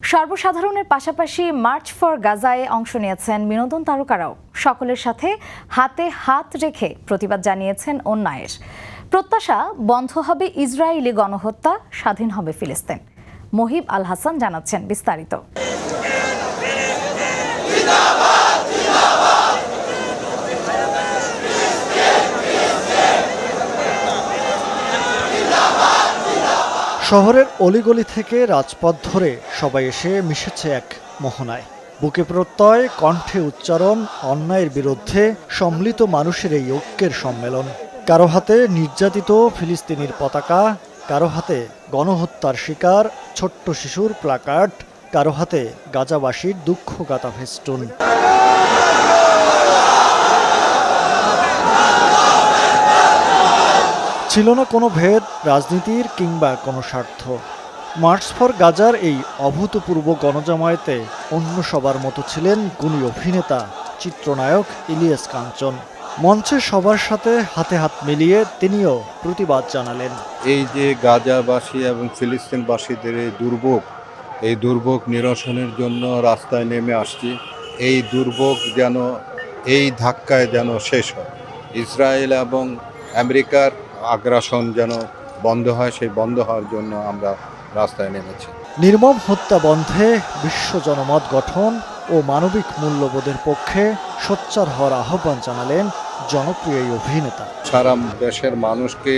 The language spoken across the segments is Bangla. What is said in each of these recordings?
সর্বসাধারণের পাশাপাশি মার্চ ফর গাজায় অংশ নিয়েছেন বিনোদন তারকারাও। সকলের সাথে হাতে হাত রেখে প্রতিবাদ জানিয়েছেন অন্যায়ের। প্রত্যাশা, বন্ধ হবে ইসরায়েলি গণহত্যা, স্বাধীন হবে ফিলিস্তিন। মহিব আল হাসান জানাচ্ছেন বিস্তারিত। শহরের অলিগলি থেকে রাজপথ ধরে সবাই এসে মিশেছে এক মোহনায়। বুকে প্রত্যয়, কণ্ঠে উচ্চারণ, অন্যায়ের বিরুদ্ধে সম্মিলিত মানুষের এই ঐক্যের সম্মেলন। কারো হাতে নির্যাতিত ফিলিস্তিনির পতাকা, কারো হাতে গণহত্যার শিকার ছোট্ট শিশুর প্লাকার্ড, কারো হাতে গাজাবাসীর দুঃখগাথা ফেস্টুন। ছিল না কোনো ভেদ, রাজনীতির কিংবা কোনো স্বার্থ। মার্চ ফর গাজার এই অভূতপূর্ব গণজামায়াতে অন্য সবার মতো ছিলেন গুণী অভিনেতা, চিত্রনায়ক ইলিয়াস কাঞ্চন। মঞ্চে সবার সাথে হাতে হাত মিলিয়ে তিনিও প্রতিবাদ জানালেন। এই যে গাজাবাসী এবং ফিলিস্তিনবাসীদের এই দুর্ভোগ নিরসনের জন্য রাস্তায় নেমে আসছি। এই দুর্ভোগ যেন এই ধাক্কায় যেন শেষ হয়। ইসরায়েল এবং আমেরিকার আগ্রাসন যেন বন্ধ হয়, সেই বন্ধ হওয়ার জন্য আমরা রাস্তায় নেমেছি। নির্মম হত্যা বন্ধে বিশ্ব জনমত গঠন ও মানবিক মূল্যবোধের পক্ষে সোচ্চার হওয়ার আহ্বান জানালেন জনপ্রিয় এই অভিনেতা। সারা দেশের মানুষকে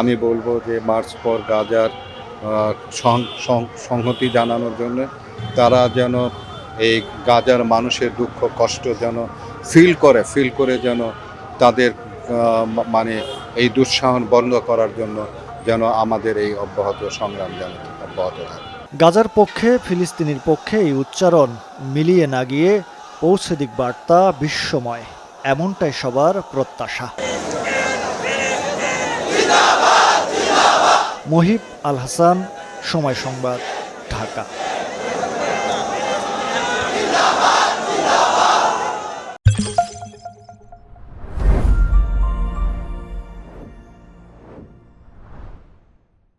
আমি বলবো যে মার্চ ফর গাজার সংহতি জানানোর জন্য তারা যেন এই গাজার মানুষের দুঃখ কষ্ট যেন ফিল করে যেন তাদের মানে এই দুঃসাহন বন্ধ করার জন্য যেন আমাদের এই অব্যাহত সংগ্রাম যেন অব্যাহত থাকে। গাজার পক্ষে ফিলিস্তিনির পক্ষে এই উচ্চারণ মিলিয়ে না গিয়ে পৌঁছে দিক বার্তা বিশ্বময়, এমনটাই সবার প্রত্যাশা। মহিব আল হাসান, সময় সংবাদ, ঢাকা।